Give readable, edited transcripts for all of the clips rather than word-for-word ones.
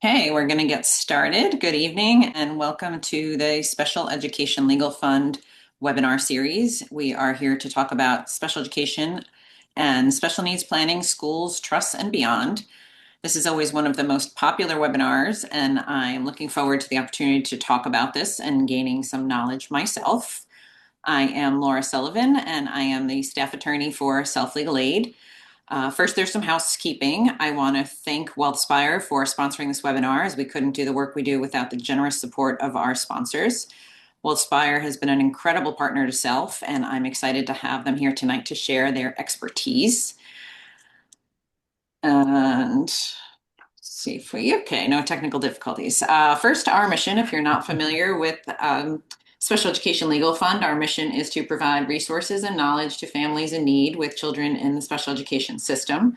Okay, we're going to get started. Good evening and welcome to the Special Education Legal Fund webinar series. We are here to talk about special education and special needs planning, schools, trusts, and beyond. This is always one of the most popular webinars, and I'm looking forward to the opportunity to talk about this and gaining some knowledge myself. I am Laura Sullivan, and I am the staff attorney for S.E.L.F Legal Aid. First, there's some housekeeping. I want to thank Wealthspire for sponsoring this webinar, as we couldn't do the work we do without the generous support of our sponsors. Wealthspire has been an incredible partner to S.E.L.F, and I'm excited to have them here tonight to share their expertise. And see if we, okay, no technical difficulties. First, our mission, if you're not familiar with Special Education Legal Fund, our mission is to provide resources and knowledge to families in need with children in the special education system.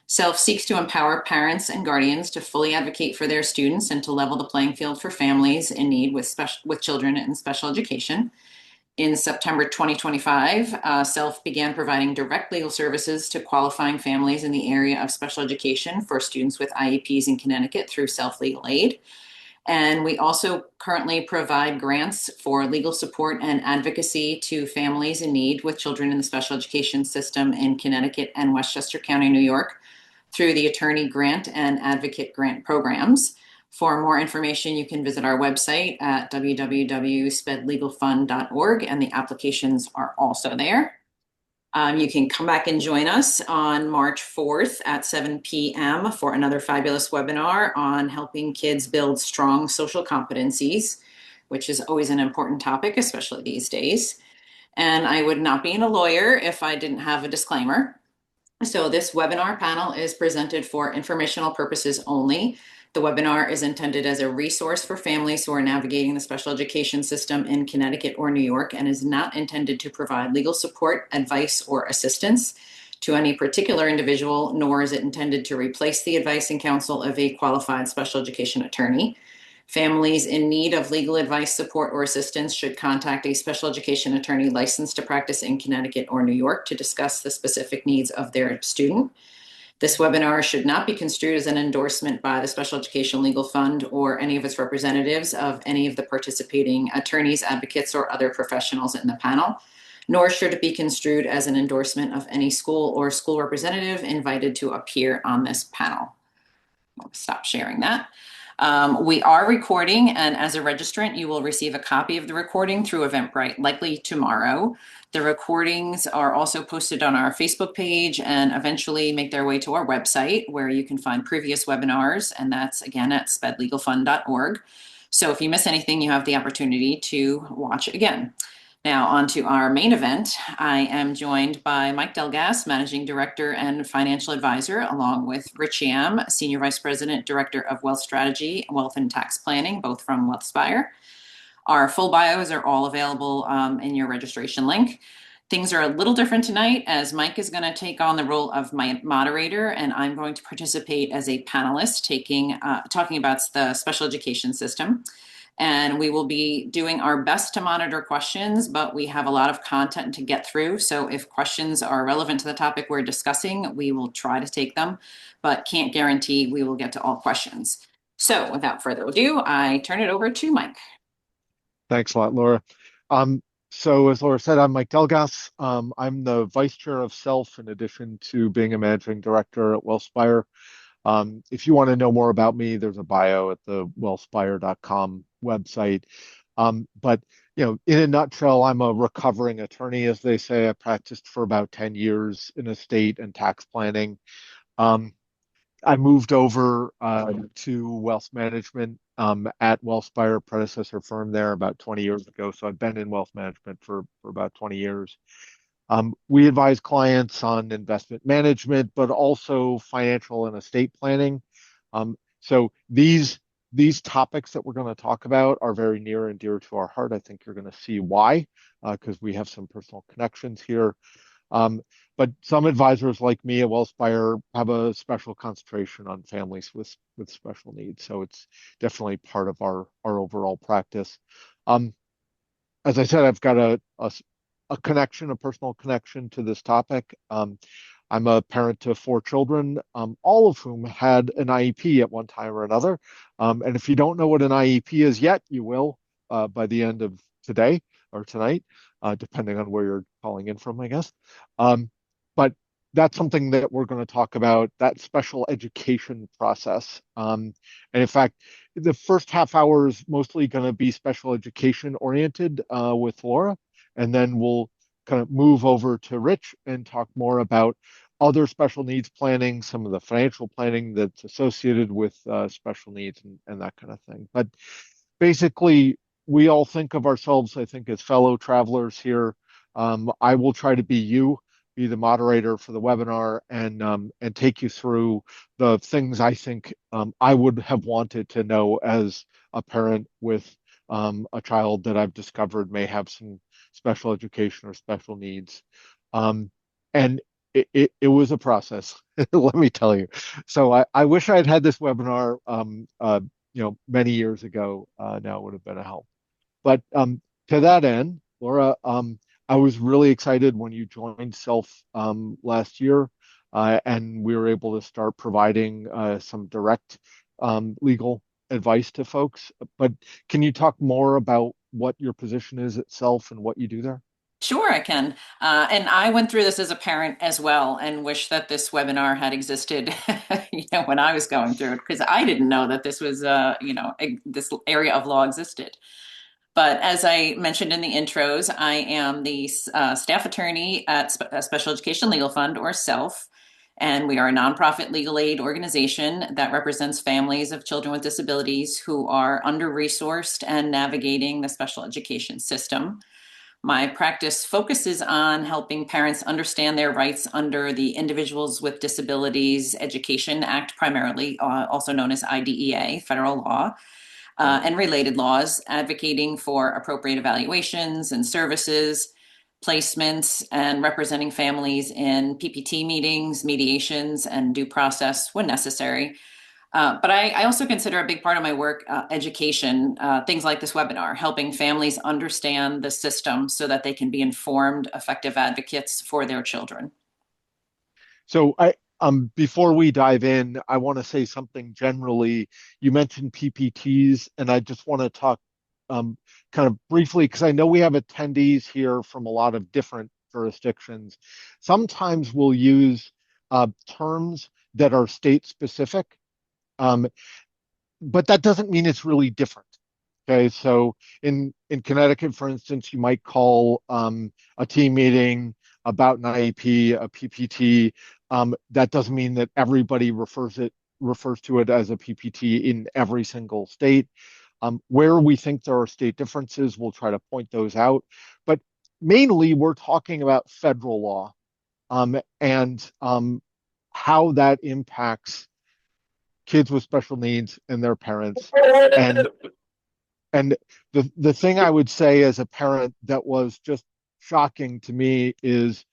S.E.L.F seeks to empower parents and guardians to fully advocate for their students and to level the playing field for families in need with children in special education. In September 2025, S.E.L.F began providing direct legal services to qualifying families in the area of special education for students with IEPs in Connecticut through S.E.L.F Legal Aid. And we also currently provide grants for legal support and advocacy to families in need with children in the special education system in Connecticut and Westchester County, New York, through the Attorney Grant and Advocate Grant programs. For more information, you can visit our website at www.spedlegalfund.org, and the applications are also there. You can come back and join us on March 4th at 7 p.m. for another fabulous webinar on helping kids build strong social competencies, which is always an important topic, especially these days. And I would not be a lawyer if I didn't have a disclaimer. So this webinar panel is presented for informational purposes only. The webinar is intended as a resource for families who are navigating the special education system in Connecticut or New York and is not intended to provide legal support, advice, or assistance to any particular individual, nor is it intended to replace the advice and counsel of a qualified special education attorney. Families in need of legal advice, support, or assistance should contact a special education attorney licensed to practice in Connecticut or New York to discuss the specific needs of their student. This webinar should not be construed as an endorsement by the Special Education Legal Fund or any of its representatives of any of the participating attorneys, advocates, or other professionals in the panel, nor should it be construed as an endorsement of any school or school representative invited to appear on this panel. I'll stop sharing that. We are recording, and as a registrant, you will receive a copy of the recording through Eventbrite, likely tomorrow. The recordings are also posted on our Facebook page and eventually make their way to our website, where you can find previous webinars, and that's again at spedlegalfund.org. So if you miss anything, you have the opportunity to watch it again. Now, on to our main event. I am joined by Mike Delgas, Managing Director and Financial Advisor, along with Rich Yam, Senior Vice President, Director of Wealth Strategy, Wealth and Tax Planning, both from Wealthspire. Our full bios are all available in your registration link. Things are a little different tonight, as Mike is going to take on the role of my moderator, and I'm going to participate as a panelist, talking about the special education system. And we will be doing our best to monitor questions, but we have a lot of content to get through. So if questions are relevant to the topic we're discussing, we will try to take them, but can't guarantee we will get to all questions. So without further ado, I turn it over to Mike. Thanks a lot, Laura. So as Laura said, I'm Mike Delgas. I'm the Vice Chair of S.E.L.F. in addition to being a Managing Director at Wealthspire. If you want to know more about me, there's a bio at the wealthspire.com website. But in a nutshell, I'm a recovering attorney, as they say. I practiced for about 10 years in estate and tax planning. Um, I moved over to wealth management at Wealthspire, predecessor firm there, about 20 years ago. So I've been in wealth management for about 20 years. We advise clients on investment management, but also financial and estate planning. So these topics that we're going to talk about are very near and dear to our heart. I think you're going to see why, because we have some personal connections here. But some advisors like me at Wealthspire have a special concentration on families with special needs. So it's definitely part of our overall practice. As I said, I've got a connection, a personal connection to this topic. I'm a parent to four children, all of whom had an IEP at one time or another. And if you don't know what an IEP is yet, you will by the end of today or tonight, depending on where you're calling in from, I guess. But that's something that we're going to talk about, that special education process. And in fact, the first half hour is mostly going to be special education oriented with Laura, and then we'll kind of move over to Rich and talk more about other special needs planning, some of the financial planning that's associated with special needs and that kind of thing. But basically, we all think of ourselves, I think, as fellow travelers here. I will try to be you, be the moderator for the webinar, and take you through the things I think I would have wanted to know as a parent with a child that I've discovered may have some special education or special needs. And it was a process, let me tell you. So I wish I'd had this webinar many years ago. Now would have been a help. But to that end, Laura, I was really excited when you joined S.E.L.F. Last year, and we were able to start providing some direct legal advice to folks. But can you talk more about what your position is at S.E.L.F. and what you do there? Sure, I can. And I went through this as a parent as well and wish that this webinar had existed, when I was going through it, because I didn't know that this was, this area of law existed. But as I mentioned in the intros, I am the staff attorney at Special Education Legal Fund, or S.E.L.F. And we are a nonprofit legal aid organization that represents families of children with disabilities who are under-resourced and navigating the special education system. My practice focuses on helping parents understand their rights under the Individuals with Disabilities Education Act, primarily, also known as IDEA, federal law, Right. and related laws, advocating for appropriate evaluations and services, placements, and representing families in PPT meetings, mediations, and due process when necessary. But I also consider a big part of my work education, things like this webinar, helping families understand the system so that they can be informed, effective advocates for their children. So I before we dive in, I want to say something generally. You mentioned PPTs, and I just want to talk kind of briefly because I know we have attendees here from a lot of different jurisdictions. Sometimes we'll use terms that are state specific, um, but that doesn't mean it's really different. Okay, so in Connecticut, for instance, you might call a team meeting about an IEP, a PPT. That doesn't mean that everybody refers to it as a PPT in every single state. Where we think there are state differences, we'll try to point those out. But mainly, we're talking about federal law and how that impacts kids with special needs and their parents. And and the thing I would say as a parent that was just shocking to me is,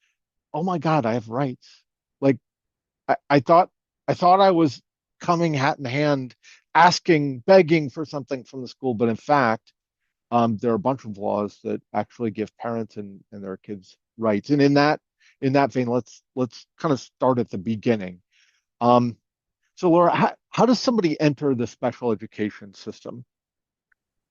oh my God, I have rights. Like I thought I was coming hat in hand, asking, begging for something from the school, but in fact, there are a bunch of laws that actually give parents and their kids rights. And in that vein, let's kind of start at the beginning. Um, so Laura, how does somebody enter the special education system?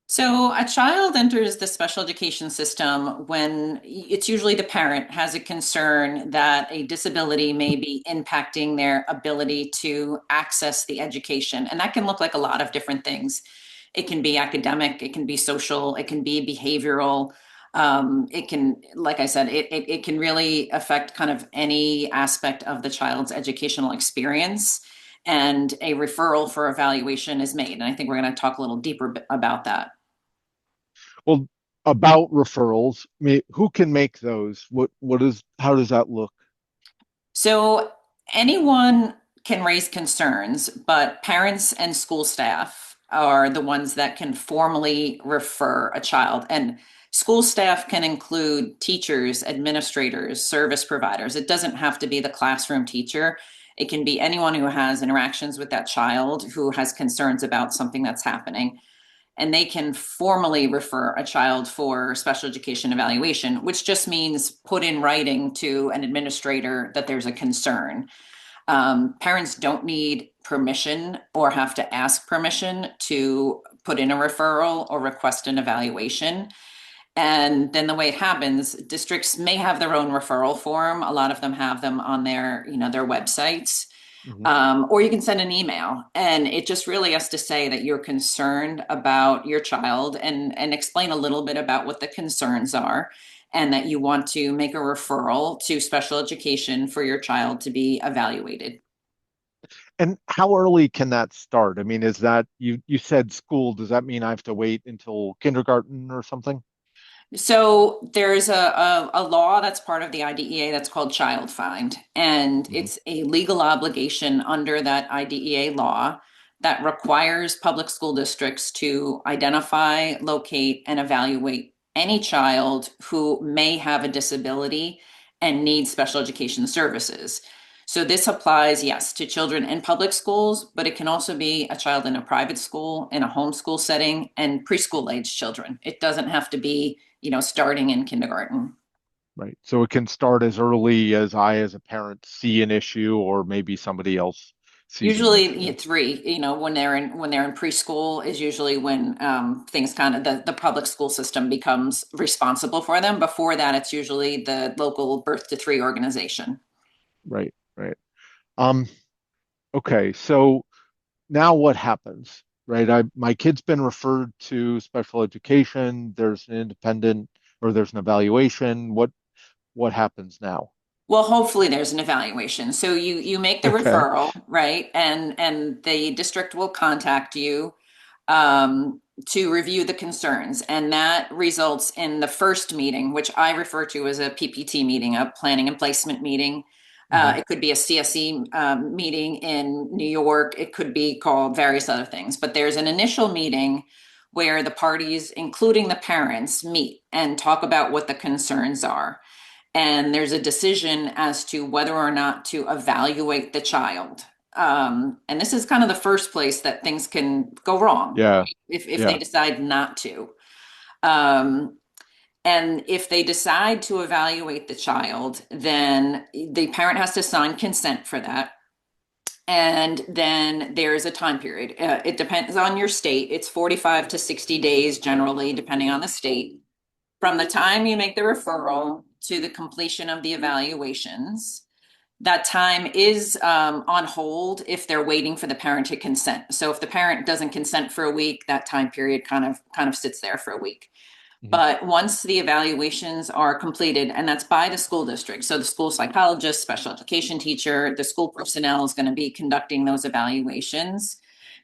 So, a child enters the special education system when it's usually the parent has a concern that a disability may be impacting their ability to access the education. And that can look like a lot of different things. It can be academic, it can be social, it can be behavioral. It can, like I said, it can really affect kind of any aspect of the child's educational experience. And a referral for evaluation is made. And I think we're going to talk a little deeper about that. Well, about referrals, I mean, who can make those? How does that look? So anyone can raise concerns, but parents and school staff are the ones that can formally refer a child. And school staff can include teachers, administrators, service providers. It doesn't have to be the classroom teacher. It can be anyone who has interactions with that child who has concerns about something that's happening. and they can formally refer a child for special education evaluation, which just means put in writing to an administrator that there's a concern. Parents don't need permission or have to ask permission to put in a referral or request an evaluation. And then the way it happens, districts may have their own referral form. A lot of them have them on their websites. Hmm. Or you can send an email, and it just really has to say that you're concerned about your child and explain a little bit about what the concerns are, and that you want to make a referral to special education for your child to be evaluated. And how early can that start? I mean, is that you said school, does that mean I have to wait until kindergarten or something? So there's a law that's part of the IDEA that's called child find, and Hmm. it's a legal obligation under that IDEA law that requires public school districts to identify, locate, and evaluate any child who may have a disability and needs special education services. So this applies, yes, to children in public schools, but it can also be a child in a private school, in a homeschool setting, and preschool age children. It doesn't have to be starting in kindergarten. Right. So it can start as early as I, as a parent, see an issue, or maybe somebody else sees an Usually issue. three, when they're in preschool is usually when things kind of the public school system becomes responsible for them. Before that, it's usually the local birth to three organization. Right, right. Um, okay, so now what happens? Right, my kid's been referred to special education. There's an independent or there's an evaluation. What happens now? Well, hopefully there's an evaluation. So you make the Okay. referral, right? And the district will contact you um, to review the concerns, and that results in the first meeting, which I refer to as a PPT meeting, a planning and placement meeting. Hmm. It could be a CSE meeting in New York. It could be called various other things, but there's an initial meeting where the parties, including the parents, meet and talk about what the concerns are, and there's a decision as to whether or not to evaluate the child. And this is kind of the first place that things can go wrong, Yeah, right? If they yeah. decide not to. Um, and if they decide to evaluate the child, then the parent has to sign consent for that. And then there's a time period. It depends on your state. It's 45 to 60 days generally, depending on the state, from the time you make the referral to the completion of the evaluations. That time is on hold if they're waiting for the parent to consent. So if the parent doesn't consent for a week, that time period kind of sits there for a week. Hmm. But once the evaluations are completed, and that's by the school district, so the school psychologist, special education teacher, the school personnel is going to be conducting those evaluations.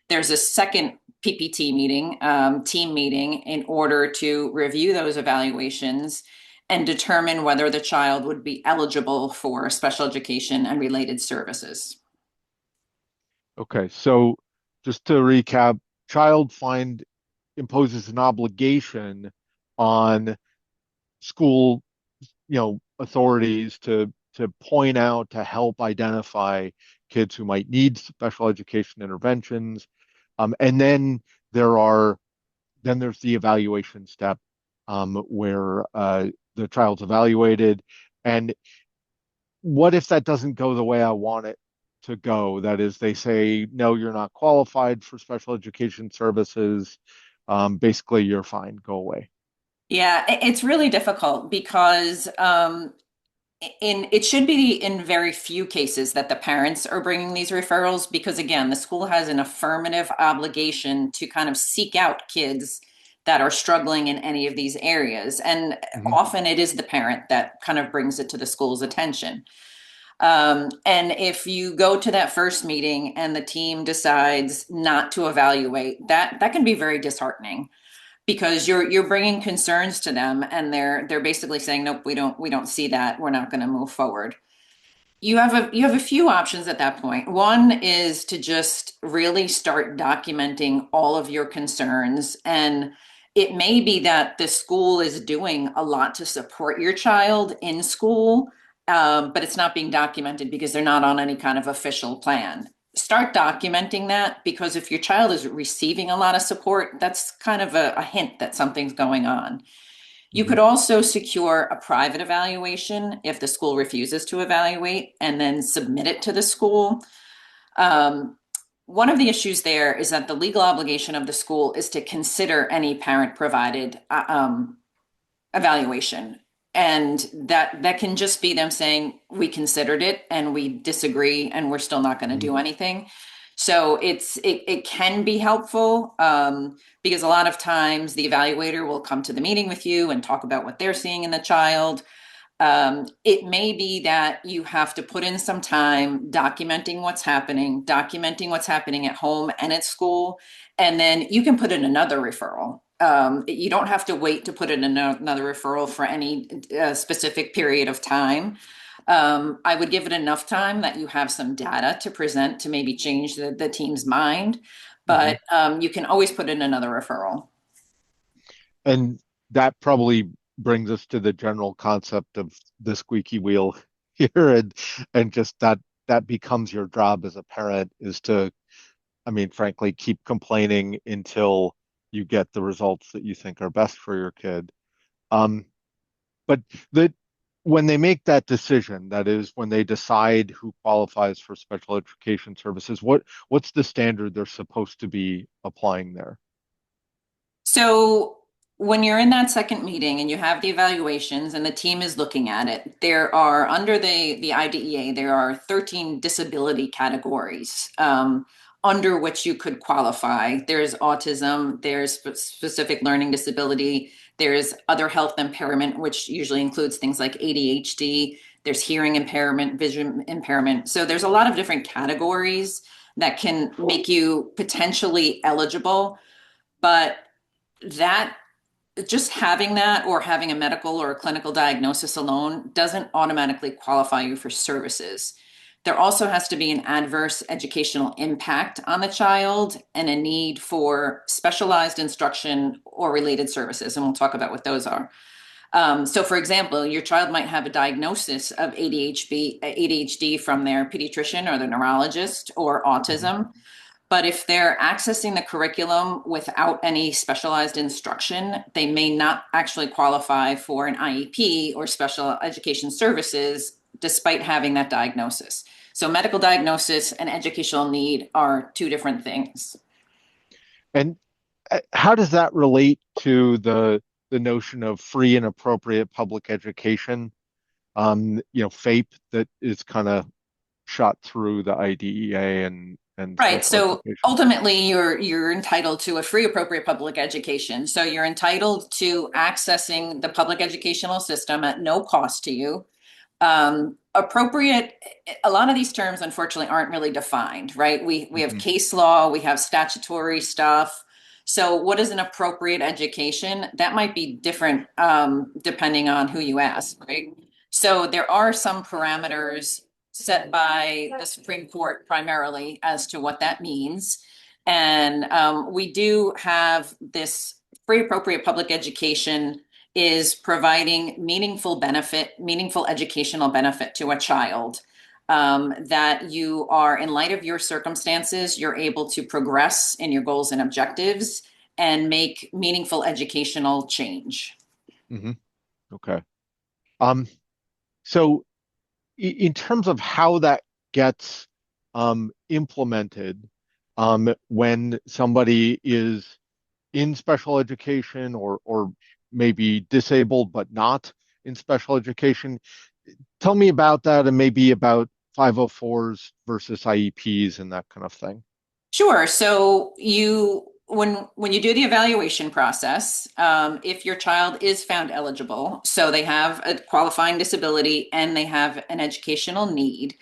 There's a second PPT meeting, team meeting, in order to review those evaluations and determine whether the child would be eligible for special education and related services. Okay, so just to recap, child find imposes an obligation on school, authorities to point out, to help identify kids who might need special education interventions. And there are there's the evaluation step, where the child's evaluated. And what if that doesn't go the way I want it to go? That is, they say, no, you're not qualified for special education services. Basically, you're fine, go away. Yeah, it's really difficult because it should be in very few cases that the parents are bringing these referrals, because again, the school has an affirmative obligation to kind of seek out kids that are struggling in any of these areas, and Hmm. often it is the parent that kind of brings it to the school's attention. And if you go to that first meeting and the team decides not to evaluate, that can be very disheartening, because you're bringing concerns to them, and they're basically saying, nope, we don't see that, we're not going to move forward. You have a few options at that point. One is to just really start documenting all of your concerns, and it may be that the school is doing a lot to support your child in school, but it's not being documented because they're not on any kind of official plan. start documenting that, because if your child is receiving a lot of support, that's kind of a hint that something's going on. You Hmm. could also secure a private evaluation if the school refuses to evaluate and then submit it to the school. Um, One of the issues there is that the legal obligation of the school is to consider any parent provided evaluation. And that can just be them saying, we considered it and we disagree and we're still not going to Hmm. do anything. So it can be helpful, because a lot of times the evaluator will come to the meeting with you and talk about what they're seeing in the child. It may be that you have to put in some time documenting what's happening at home and at school, and then you can put in another referral. You don't have to wait to put in another referral for any specific period of time. I would give it enough time that you have some data to present to maybe change the team's mind, Hmm. but you can always put in another referral. And that probably brings us to the general concept of the squeaky wheel here, and just that becomes your job as a parent is to, I mean, frankly, keep complaining until you get the results that you think are best for your kid. Um, but the when they make that decision, that is, when they decide who qualifies for special education services, what's the standard they're supposed to be applying there? So when you're in that second meeting and you have the evaluations and the team is looking at it, there are under the IDEA, there are 13 disability categories under which you could qualify. There's autism, there's specific learning disability, there's other health impairment, which usually includes things like ADHD, there's hearing impairment, vision impairment. So there's a lot of different categories that can make you potentially eligible, but that just having that or having a medical or a clinical diagnosis alone doesn't automatically qualify you for services. There also has to be an adverse educational impact on the child and a need for specialized instruction or related services. And we'll talk about what those are. So, for example, your child might have a diagnosis of ADHD from their pediatrician or the neurologist, or Hmm. autism. But if they're accessing the curriculum without any specialized instruction, they may not actually qualify for an IEP or special education services despite having that diagnosis. So, medical diagnosis and educational need are two different things. And how does that relate to the notion of free and appropriate public education? FAPE that is kind of shot through the IDEA and Right. special So education. ultimately, you're entitled to a free, appropriate public education. So you're entitled to accessing the public educational system at no cost to you. Appropriate, a lot of these terms unfortunately aren't really defined, right? We have Hmm. case law, we have statutory stuff. So what is an appropriate education? That might be different depending on who you ask, right? So there are some parameters set by the Supreme Court primarily as to what that means. And we do have this free appropriate public education is providing meaningful educational benefit to a child. That you are, in light of your circumstances, you're able to progress in your goals and objectives and make meaningful educational change. Hmm. Okay. Um, so in terms of how that gets implemented, when somebody is in special education or maybe disabled but not in special education, tell me about that and maybe about 504s versus IEPs and that kind of thing. Sure. So when you do the evaluation process, if your child is found eligible, so they have a qualifying disability and they have an educational need,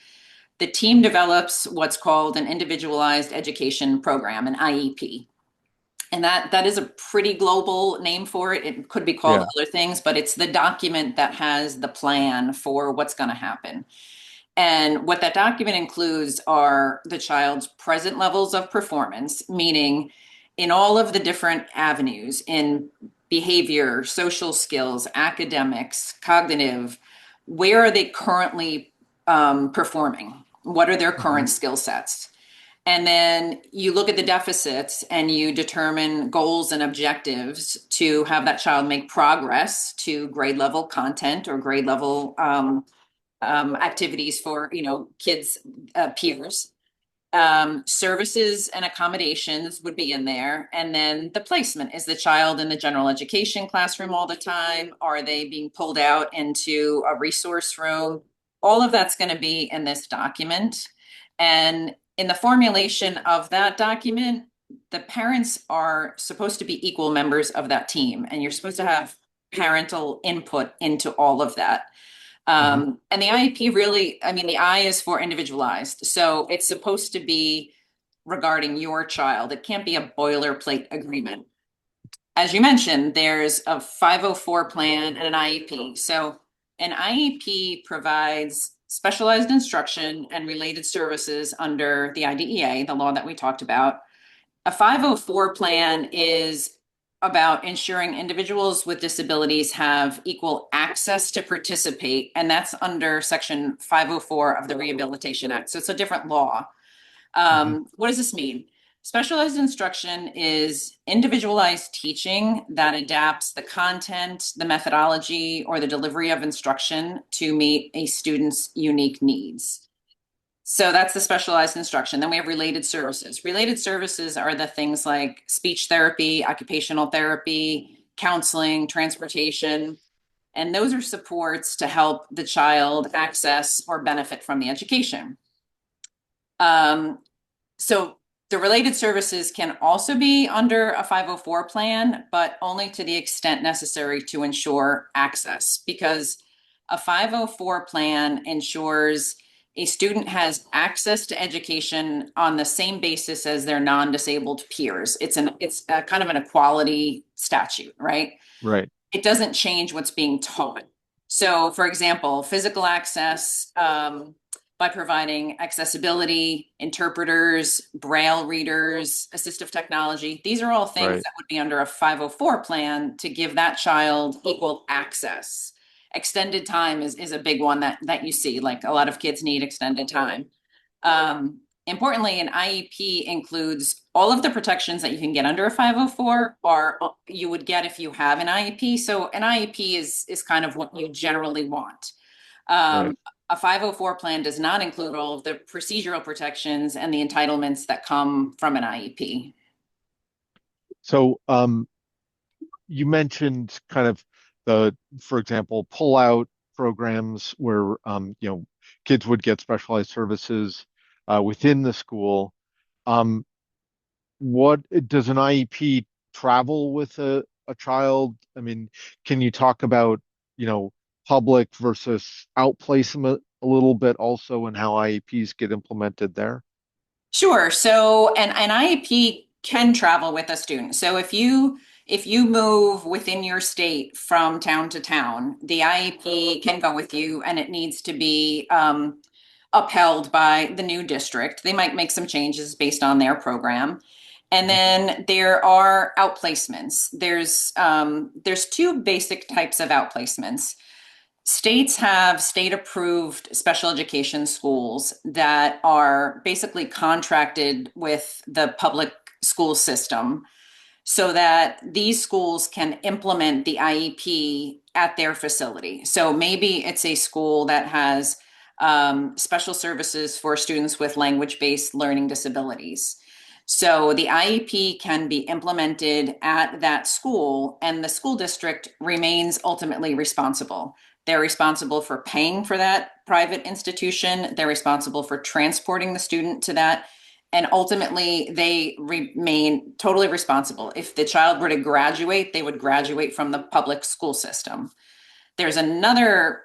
the team develops what's called an individualized education program, an IEP. And that is a pretty global name for it. It could be called Yeah. other things, but it's the document that has the plan for what's going to happen. And what that document includes are the child's present levels of performance, meaning in all of the different avenues in behavior, social skills, academics, cognitive, where are they currently performing? What are their Hmm. current skill sets? And then you look at the deficits and you determine goals and objectives to have that child make progress to grade level content or grade level activities for, kids, peers. Services and accommodations would be in there. And then the placement. Is the child in the general education classroom all the time? Are they being pulled out into a resource room? All of that's going to be in this document. And in the formulation of that document, the parents are supposed to be equal members of that team, and you're supposed to have parental input into all of that. Hmm. And the IEP really, I mean, the I is for individualized. So it's supposed to be regarding your child. It can't be a boilerplate agreement. As you mentioned, there's a 504 plan and an IEP. So an IEP provides specialized instruction and related services under the IDEA, the law that we talked about. A 504 plan is about ensuring individuals with disabilities have equal access to participate, and that's under Section 504 of the Rehabilitation Act. So it's a different law. Hmm. What does this mean? Specialized instruction is individualized teaching that adapts the content, the methodology, or the delivery of instruction to meet a student's unique needs. So that's the specialized instruction. Then we have related services. Related services are the things like speech therapy, occupational therapy, counseling, transportation. And those are supports to help the child access or benefit from the education. Um, so the related services can also be under a 504 plan, but only to the extent necessary to ensure access, because a 504 plan ensures a student has access to education on the same basis as their non-disabled peers. It's a kind of an equality statute, right? Right. It doesn't change what's being taught. So, for example, physical access, by providing accessibility, interpreters, braille readers, assistive technology. These are all things Right. that would be under a 504 plan to give that child equal access. Extended time is a big one that you see. Like a lot of kids need extended time. Importantly, an IEP includes all of the protections that you can get under a 504 or you would get if you have an IEP. So an IEP is kind of what you generally want. Right. A 504 plan does not include all of the procedural protections and the entitlements that come from an IEP. So, you mentioned kind of for example, pull-out programs where, kids would get specialized services within the school. Um, what does an IEP travel with a child? I mean, can you talk about, you know, public versus outplacement a little bit also and how IEPs get implemented there? Sure. So an IEP can travel with a student. So if you move within your state from town to town, the IEP can go with you, and it needs to be upheld by the new district. They might make some changes based on their program. And Mhm. then there are outplacements. There's two basic types of outplacements. States have state approved special education schools that are basically contracted with the public school system so that these schools can implement the IEP at their facility. So maybe it's a school that has special services for students with language based learning disabilities. So the IEP can be implemented at that school, and the school district remains ultimately responsible. They're responsible for paying for that private institution. They're responsible for transporting the student to that. And ultimately, they remain totally responsible. If the child were to graduate, they would graduate from the public school system. There's another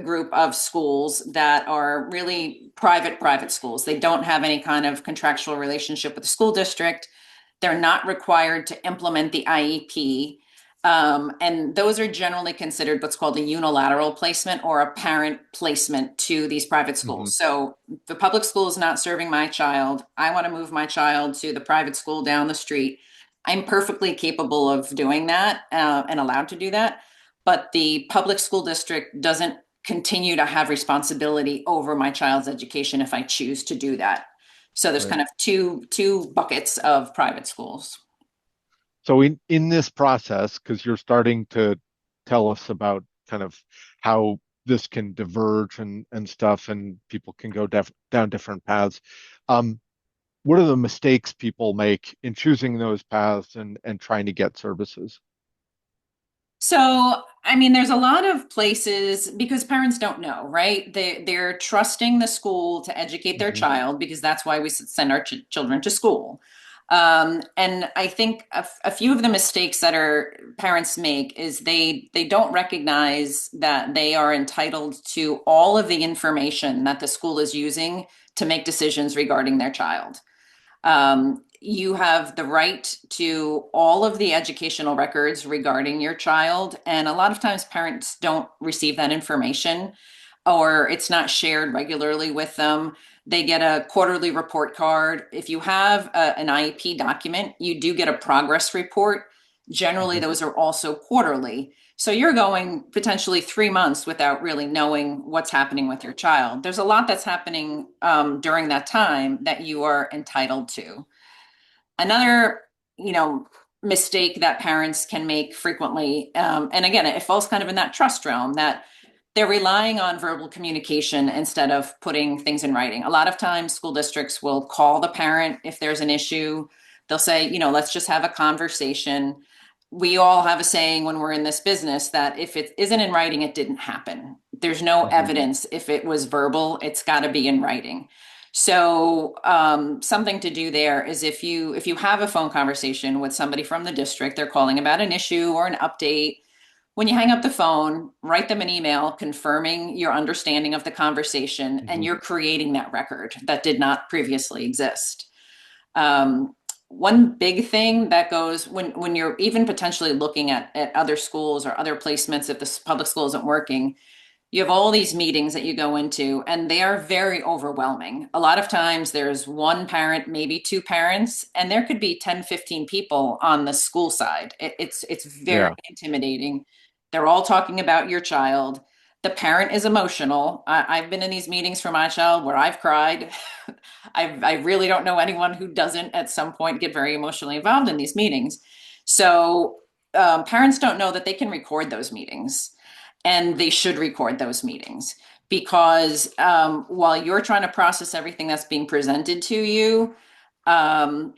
group of schools that are really private schools. They don't have any kind of contractual relationship with the school district. They're not required to implement the IEP. And those are generally considered what's called a unilateral placement or a parent placement to these private Hmm. schools. So the public school is not serving my child. I want to move my child to the private school down the street. I'm perfectly capable of doing that and allowed to do that. But the public school district doesn't continue to have responsibility over my child's education if I choose to do that. So there's Right. kind of two buckets of private schools. So in this process, because you're starting to tell us about kind of how this can diverge and stuff, and people can go down different paths. Um, what are the mistakes people make in choosing those paths and trying to get services? So, I mean, there's a lot of places because parents don't know, right? They're trusting the school to educate their Hmm. child because that's why we send our children to school. And I think a few of the mistakes that our parents make is they don't recognize that they are entitled to all of the information that the school is using to make decisions regarding their child. You have the right to all of the educational records regarding your child. And a lot of times parents don't receive that information or it's not shared regularly with them. They get a quarterly report card. If you have an IEP document, you do get a progress report. Generally, Hmm. those are also quarterly. So you're going potentially 3 months without really knowing what's happening with your child. There's a lot that's happening during that time that you are entitled to. Another, you know, mistake that parents can make frequently, and again, it falls kind of in that trust realm that they're relying on verbal communication instead of putting things in writing. A lot of times, school districts will call the parent if there's an issue. They'll say, let's just have a conversation. We all have a saying when we're in this business that if it isn't in writing, it didn't happen. There's no Hmm. evidence. If it was verbal, it's got to be in writing. So something to do there is if you have a phone conversation with somebody from the district, they're calling about an issue or an update. When you hang up the phone, write them an email confirming your understanding of the conversation, and Hmm. you're creating that record that did not previously exist. Um, One big thing that goes when you're even potentially looking at other schools or other placements if the public school isn't working, you have all these meetings that you go into and they are very overwhelming. A lot of times there's one parent, maybe two parents, and there could be 10, 15 people on the school side. It's very Yeah. intimidating. They're all talking about your child. The parent is emotional. I've been in these meetings for my child where I've cried. I really don't know anyone who doesn't at some point get very emotionally involved in these meetings. So parents don't know that they can record those meetings and they should record those meetings because while you're trying to process everything that's being presented to you, um,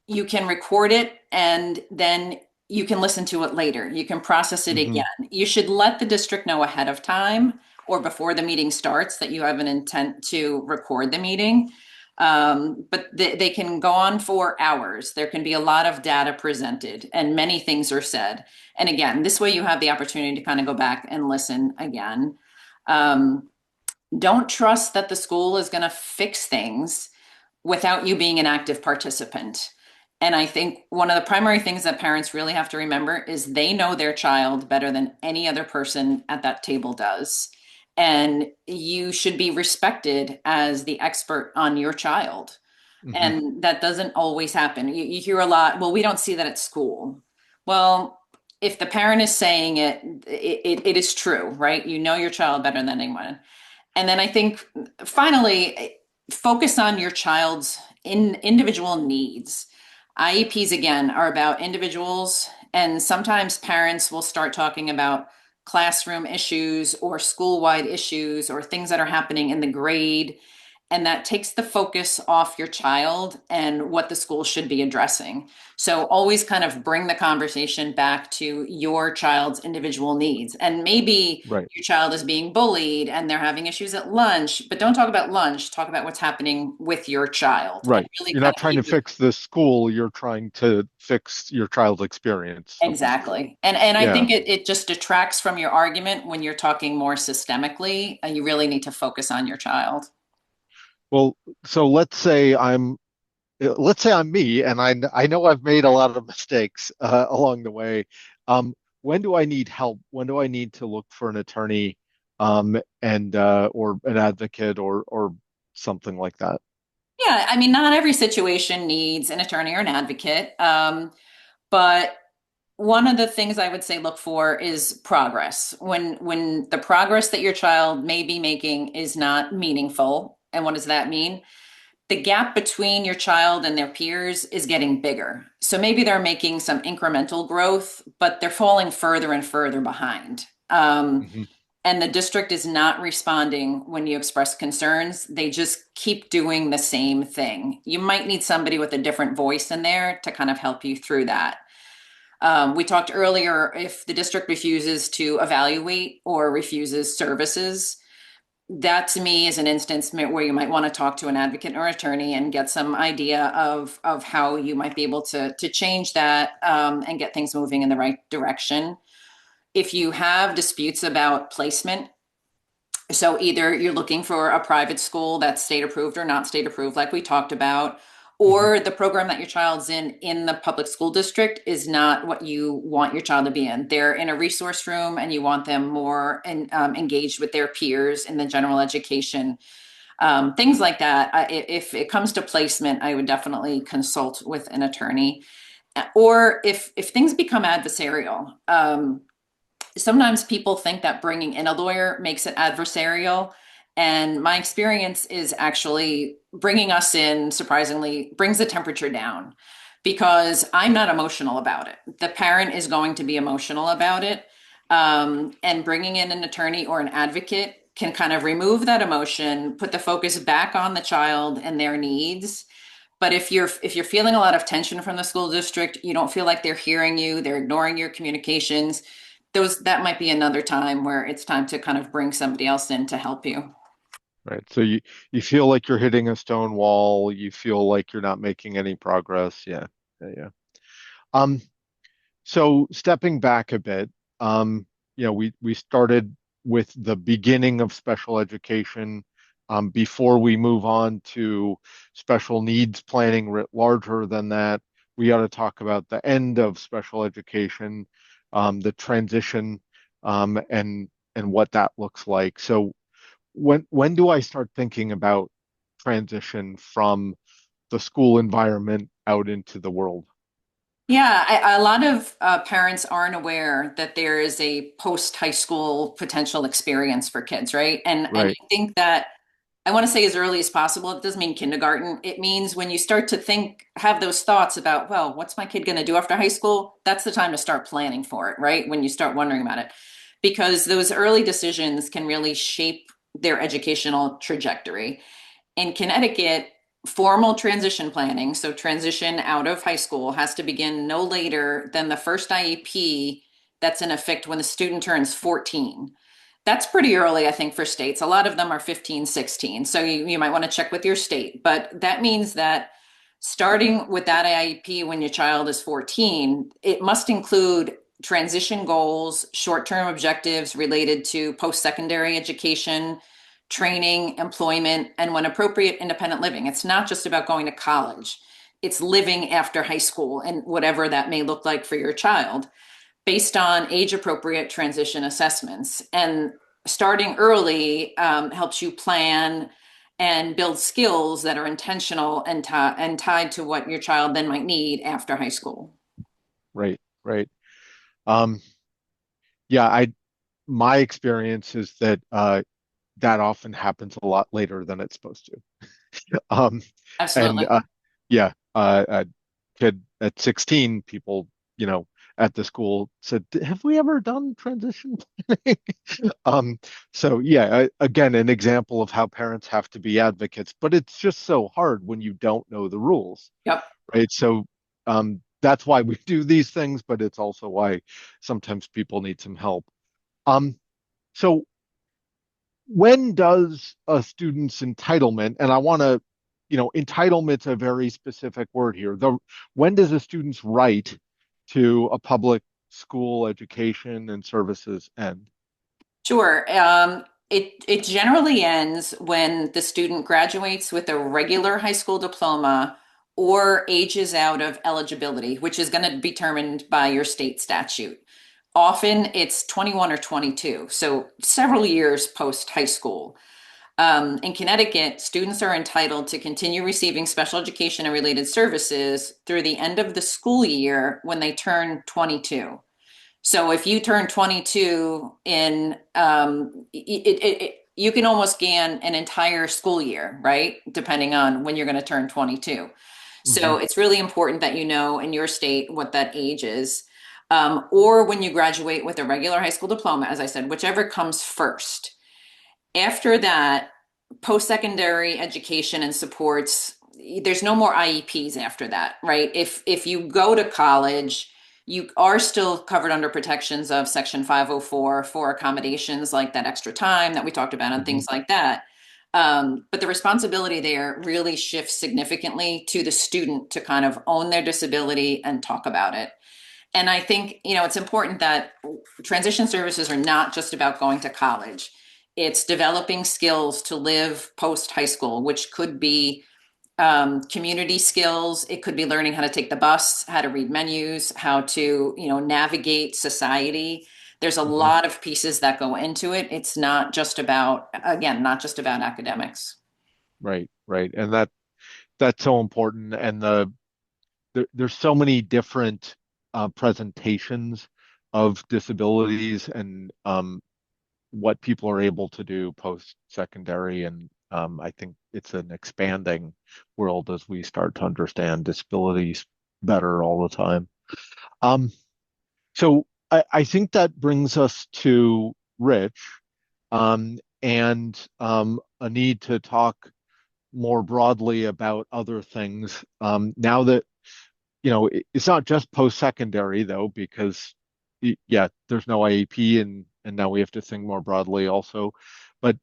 you can record it and then you can listen to it later. You can process it Hmm. again. You should let the district know ahead of time or before the meeting starts that you have an intent to record the meeting. But they can go on for hours. There can be a lot of data presented and many things are said. And again, this way you have the opportunity to kind of go back and listen again. Um, don't trust that the school is going to fix things without you being an active participant. And I think one of the primary things that parents really have to remember is they know their child better than any other person at that table does. And you should be respected as the expert on your child. Hmm. And that doesn't always happen. You hear a lot, well, we don't see that at school. Well, if the parent is saying it is true, right? You know your child better than anyone. And then I think finally, focus on your child's individual needs. IEPs, again, are about individuals, and sometimes parents will start talking about classroom issues or school-wide issues or things that are happening in the grade, and that takes the focus off your child and what the school should be addressing. So always kind of bring the conversation back to your child's individual needs. And maybe Right. your child is being bullied and they're having issues at lunch, but don't talk about lunch, talk about what's happening with your child and Right. really You're kind not of trying to fix the school, you're trying to fix your child's experience, so to speak. exactly. And I Yeah. think it just detracts from your argument when you're talking more systemically, and you really need to focus on your child. Well, so let's say I'm me and I know I've made a lot of mistakes along the way. When do I need help? When do I need to look for an attorney and or an advocate or something like that? Yeah, I mean, not every situation needs an attorney or an advocate. But one of the things I would say look for is progress. When the progress that your child may be making is not meaningful, and what does that mean? the gap between your child and their peers is getting bigger. So maybe they're making some incremental growth, but they're falling further and further behind. Hmm. And the district is not responding when you express concerns. They just keep doing the same thing. You might need somebody with a different voice in there to kind of help you through that. We talked earlier, if the district refuses to evaluate or refuses services, that to me is an instance where you might want to talk to an advocate or attorney and get some idea of how you might be able to change that, and get things moving in the right direction. If you have disputes about placement, so either you're looking for a private school that's state approved or not state approved, like we talked about, Hmm. or the program that your child's in the public school district is not what you want your child to be in. They're in a resource room and you want them more engaged with their peers in the general education, things like that. If it comes to placement, I would definitely consult with an attorney. Or if things become adversarial, sometimes people think that bringing in a lawyer makes it adversarial. And my experience is actually bringing us in, surprisingly, brings the temperature down because I'm not emotional about it. The parent is going to be emotional about it. And bringing in an attorney or an advocate can kind of remove that emotion, put the focus back on the child and their needs. But if you're feeling a lot of tension from the school district, you don't feel like they're hearing you, they're ignoring your communications, those that might be another time where it's time to kind of bring somebody else in to help you. Right. So you feel like you're hitting a stone wall. You feel like you're not making any progress. Yeah. Yeah. Yeah. Um, So stepping back a bit, we started with the beginning of special education. Before we move on to special needs planning writ larger than that, we ought to talk about the end of special education, the transition, and what that looks like. So when do I start thinking about transition from the school environment out into the world? Yeah, a lot of parents aren't aware that there is a post high school potential experience for kids, right? And Right. I think that I want to say as early as possible. It doesn't mean kindergarten. It means when you start to have those thoughts about, well, what's my kid going to do after high school? That's the time to start planning for it, right? When you start wondering about it, because those early decisions can really shape their educational trajectory. In Connecticut, formal transition planning, so transition out of high school, has to begin no later than the first IEP that's in effect when the student turns 14. That's pretty early, I think, for states. A lot of them are 15, 16. So you might want to check with your state. But that means that starting with that IEP when your child is 14, it must include transition goals, short term objectives related to post secondary education, training, employment, and when appropriate, independent living. It's not just about going to college, it's living after high school and whatever that may look like for your child based on age appropriate transition assessments. And starting early helps you plan and build skills that are intentional and tied to what your child then might need after high school. Right. Right. Um, yeah, my experience is that that often happens a lot later than it's supposed to. Um, and Absolutely. yeah, a kid at 16, people, you know, at the school said, "Have we ever done transition planning?" Um, so yeah, again, an example of how parents have to be advocates, but it's just so hard when you don't know the rules, Yep. right? So that's why we do these things, but it's also why sometimes people need some help. Um, so when does a student's entitlement, and I want to, entitlement's a very specific word here. When does a student's right to a public school education and services end? Sure. It generally ends when the student graduates with a regular high school diploma or ages out of eligibility, which is going to be determined by your state statute. Often it's 21 or 22, so several years post high school. In Connecticut, students are entitled to continue receiving special education and related services through the end of the school year when they turn 22. So if you turn 22 in you can almost gain an entire school year, right? Depending on when you're going to turn 22. Hmm. So it's really important that you know in your state what that age is. Or when you graduate with a regular high school diploma, as I said, whichever comes first. After that, post-secondary education and supports, there's no more IEPs after that, right? If you go to college, you are still covered under protections of Section 504 for accommodations like that extra time that we talked about and Hmm. things like that. But the responsibility there really shifts significantly to the student to kind of own their disability and talk about it. And I think, it's important that transition services are not just about going to college. It's developing skills to live post high school, which could be community skills. It could be learning how to take the bus, how to read menus, how to, navigate society. There's a Hmm. lot of pieces that go into it. It's not just about, again, not just about academics. Right, right. And that's so important. And there's so many different presentations of disabilities and what people are able to do post-secondary. And I think it's an expanding world as we start to understand disabilities better all the time. Um, so I think that brings us to Rich, and a need to talk more broadly about other things. Now that, it's not just post-secondary though, because yeah, there's no IEP, and now we have to think more broadly also. But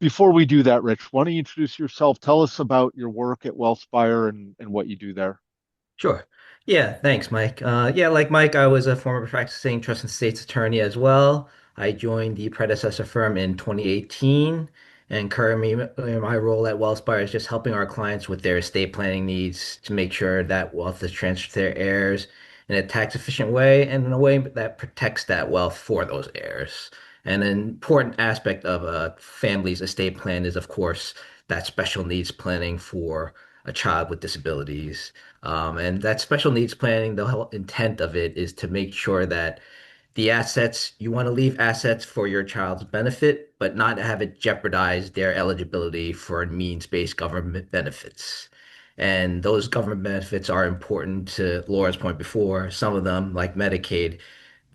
before we do that, Rich, why don't you introduce yourself? Tell us about your work at Wealthspire and what you do there. Sure. Yeah, thanks, Mike. Yeah, like Mike, I was a former practicing trust and estates attorney as well. I joined the predecessor firm in 2018, and currently my role at Wealthspire is just helping our clients with their estate planning needs to make sure that wealth is transferred to their heirs in a tax efficient way and in a way that protects that wealth for those heirs. And an important aspect of a family's estate plan is, of course, that special needs planning for a child with disabilities. And that special needs planning, the whole intent of it is to make sure that the assets, you want to leave assets for your child's benefit, but not have it jeopardize their eligibility for means-based government benefits. And those government benefits are important to Laura's point before. Some of them, like Medicaid,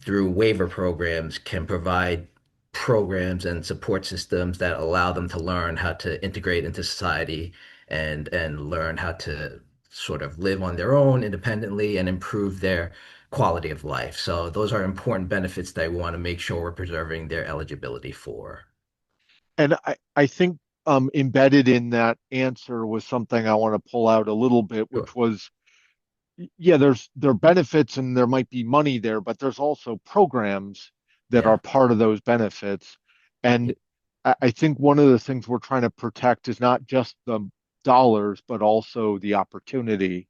through waiver programs, can provide programs and support systems that allow them to learn how to integrate into society and learn how to sort of live on their own independently and improve their quality of life. So those are important benefits that we want to make sure we're preserving their eligibility for. And I think embedded in that answer was something I want to pull out a little bit, Sure. which was, yeah, there are benefits and there might be money there, but there's also programs that are Yeah. part of those benefits. Yeah. And I think one of the things we're trying to protect is not just the dollars, but also the opportunity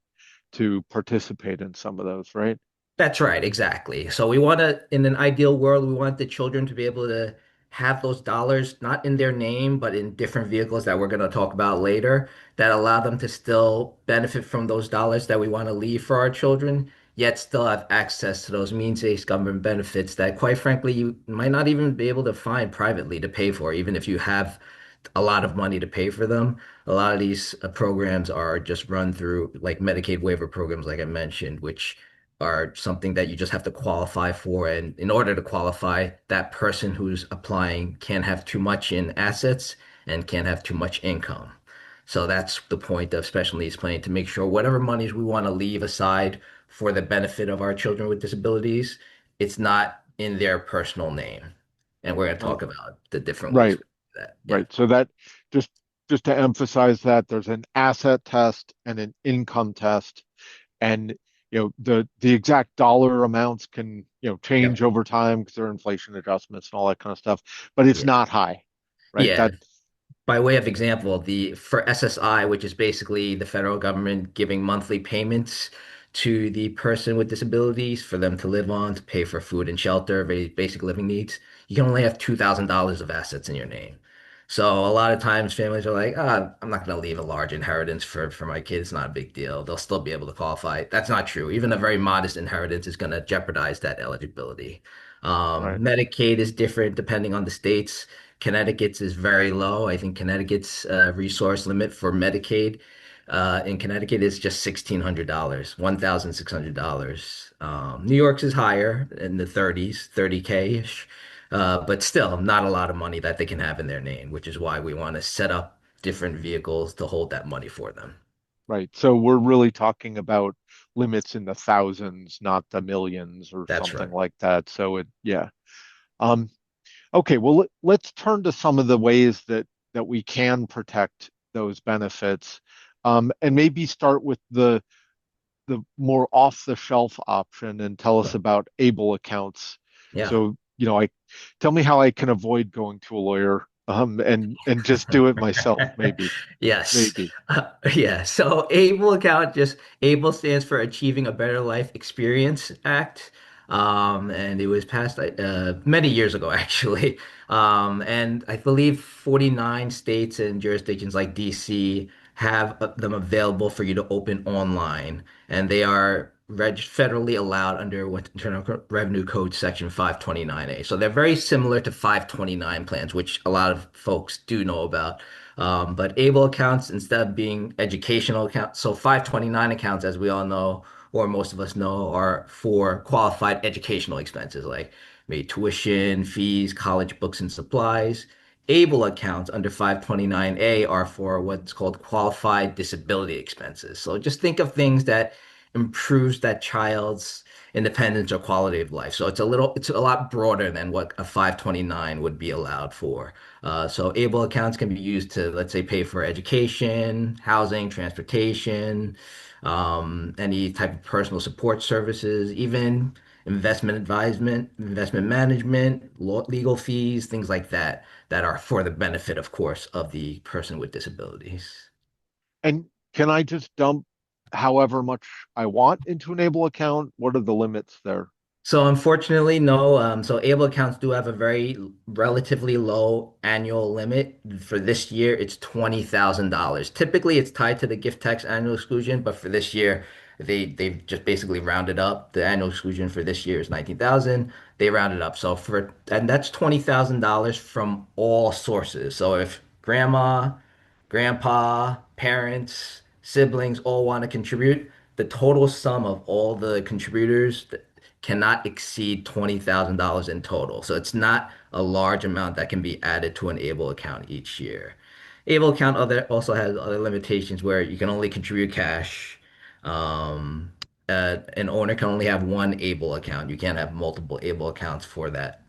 to participate in some of those, right? That's right, exactly. So we want to, in an ideal world, we want the children to be able to have those dollars not in their name, but in different vehicles that we're going to talk about later that allow them to still benefit from those dollars that we want to leave for our children, yet still have access to those means-based government benefits that, quite frankly, you might not even be able to find privately to pay for, even if you have a lot of money to pay for them. A lot of these programs are just run through like Medicaid waiver programs, like I mentioned, which are something that you just have to qualify for. And in order to qualify, that person who's applying can't have too much in assets and can't have too much income. So that's the point of special needs planning to make sure whatever monies we want to leave aside for the benefit of our children with disabilities, it's not in their personal name. And we're going to talk Oh, about the different ways right, we do that. Yeah. right. So that just just to emphasize that there's an asset test and an income test, and the exact dollar amounts can change Yep. over time because there are inflation adjustments and all that kind of stuff, but it's Yeah. not high, right? Yeah. By way of example, the for SSI, which is basically the federal government giving monthly payments to the person with disabilities for them to live on, to pay for food and shelter, very basic living needs, you can only have $2,000 of assets in your name. So a lot of times families are like, ah, I'm not going to leave a large inheritance for my kids. It's not a big deal. They'll still be able to qualify. That's not true. Even a very modest inheritance is going to jeopardize that eligibility. Right. Medicaid is different depending on the states. Connecticut's is very low. I think Connecticut's resource limit for Medicaid in Connecticut is just $1,600, $1,600. New York's is higher in the 30s, 30K-ish, but still not a lot of money that they can have in their name, which is why we want to set up different vehicles to hold that money for them. Right. So we're really talking about limits in the thousands, not the millions or That's something right. like that. So yeah. Um, okay, well let's turn to some of the ways that we can protect those benefits. And maybe start with the more off-the-shelf option and tell us Sure. about able accounts. Yeah. So, I tell me how I can avoid going to a lawyer, and just do it myself, maybe. Yes. Maybe. Yeah. So ABLE account, just ABLE stands for Achieving a Better Life Experience Act. And it was passed many years ago, actually. And I believe 49 states and jurisdictions like DC have them available for you to open online. And they are federally allowed under what Internal Revenue Code Section 529A. So they're very similar to 529 plans, which a lot of folks do know about. But ABLE accounts, instead of being educational accounts, so 529 accounts, as we all know, or most of us know, are for qualified educational expenses like maybe tuition, fees, college books and supplies. ABLE accounts under 529A are for what's called qualified disability expenses. So just think of things that improves that child's independence or quality of life. So it's a lot broader than what a 529 would be allowed for. So able accounts can be used to, let's say, pay for education, housing, transportation, any type of personal support services, even investment advisement, investment management, legal fees, things like that, that are for the benefit, of course, of the person with disabilities. And can I just dump however much I want into an able account? What are the limits there? So unfortunately, no. So able accounts do have a very relatively low annual limit. For this year, it's $20,000. Typically, it's tied to the gift tax annual exclusion, but for this year, they've just basically rounded up. The annual exclusion for this year is 19,000. They rounded up. And that's $20,000 from all sources. So if grandma, grandpa, parents, siblings all want to contribute, the total sum of all the contributors cannot exceed $20,000 in total. So it's not a large amount that can be added to an ABLE account each year. ABLE account also has other limitations where you can only contribute cash. Um, an owner can only have one ABLE account. You can't have multiple ABLE accounts for that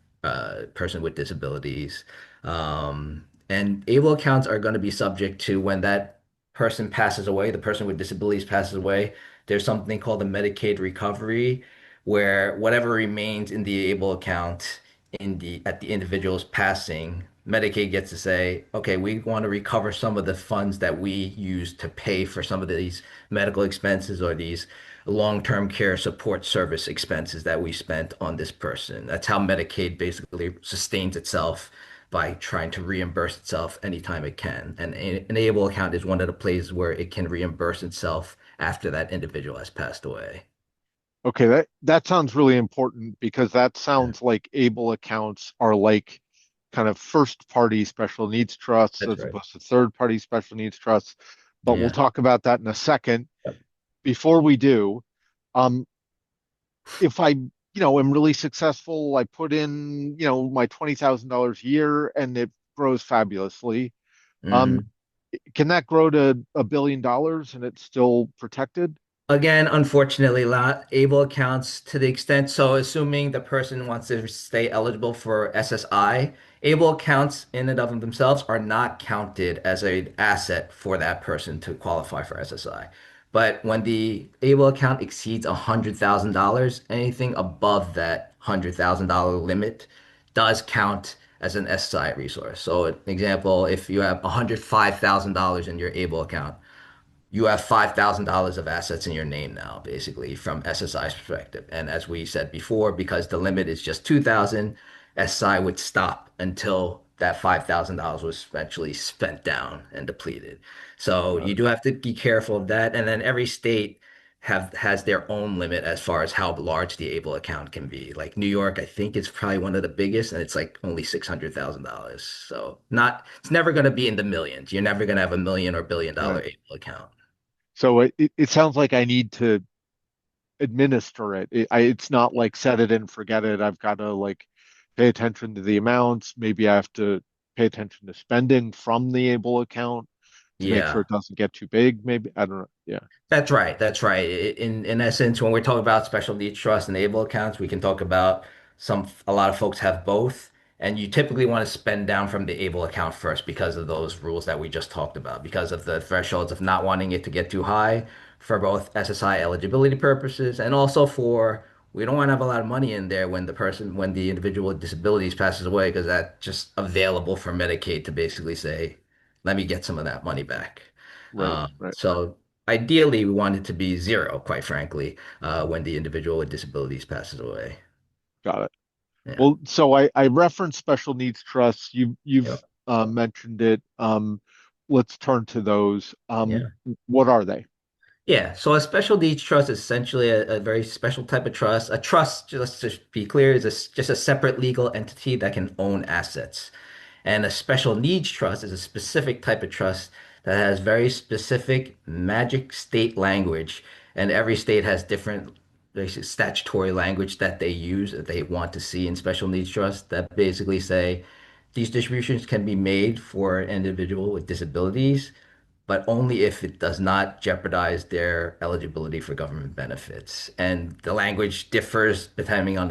person with disabilities. And ABLE accounts are going to be subject to when that person passes away, the person with disabilities passes away. There's something called a Medicaid recovery, where whatever remains in the ABLE account at the individual's passing, Medicaid gets to say, okay, we want to recover some of the funds that we use to pay for some of these medical expenses or these long-term care support service expenses that we spent on this person. That's how Medicaid basically sustains itself by trying to reimburse itself anytime it can. And an able account is one of the places where it can reimburse itself after that individual has passed away. Okay, that sounds really important because that Yeah, sounds like able accounts are like kind of first party special needs trusts that's as right. opposed to third party special needs trusts. But we'll Yeah. talk about that in a second. Yep. Before we do, um, if am really successful, I put in, my $20,000 a year and it grows fabulously. Um, Mhm. can that grow to $1 billion and it's still protected? Again, unfortunately, not able accounts to the extent. So, assuming the person wants to stay eligible for SSI, able accounts in and of themselves are not counted as an asset for that person to qualify for SSI. But when the able account exceeds $100,000, anything above that $100,000 limit does count as an SSI resource. So, an example, if you have $105,000 in your able account, you have $5,000 of assets in your name now, basically, from SSI's perspective. And as we said before, because the limit is just 2,000, SSI would stop until that $5,000 was eventually spent down and depleted. So Got you it. do have to be careful of that. And then every state have has their own limit as far as how large the able account can be. Like New York, I think it's probably one of the biggest, and it's like only $600,000. So not it's never going to be in the millions. You're never going to have a million or billion dollar Right. able account. So it sounds like I need to administer it. It's not like set it and forget it. I've got to like pay attention to the amounts. Maybe I have to pay attention to spending from the able account to make sure Yeah. it doesn't get too big. Maybe I don't know. Yeah. That's right. That's right. In essence, when we're talking about special needs trust and able accounts, we can talk about a lot of folks have both, and you typically want to spend down from the able account first because of those rules that we just talked about, because of the thresholds of not wanting it to get too high for both SSI eligibility purposes and also for we don't want to have a lot of money in there when the individual with disabilities passes away, because that's just available for Medicaid to basically say, let me get some of that money back. Right. Right. So ideally, we want it to be zero, quite frankly, when the individual with disabilities passes away. Got it. Yeah. Well, so I referenced special needs trusts. You've Yep. mentioned it. Let's turn to those. Yeah. What are they? Yeah. So a special needs trust is essentially a very special type of trust. A trust, just to be clear, is just a separate legal entity that can own assets. And a special needs trust is a specific type of trust that has very specific magic state language. And every state has different basically statutory language that they use that they want to see in special needs trusts that basically say these distributions can be made for an individual with disabilities, but only if it does not jeopardize their eligibility for government benefits. And the language differs depending on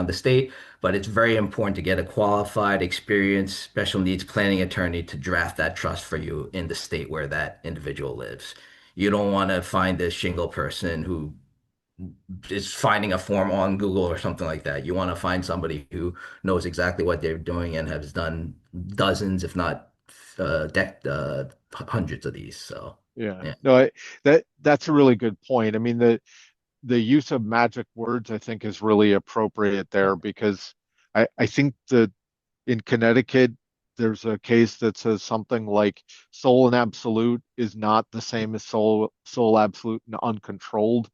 the state, but it's very important to get a qualified, experienced special needs planning attorney to draft that trust for you in the state where that individual lives. You don't want to find this shingle person who is finding a form on Google or something like that. You want to find somebody who knows exactly what they're doing and has done dozens, if not hundreds of these. So, Yeah. yeah, No, that's a really good point. I mean, the use of magic words, I think, is really appropriate there because I think that in Connecticut, there's a case that says something like sole and absolute is not the same as sole, absolute, and uncontrolled.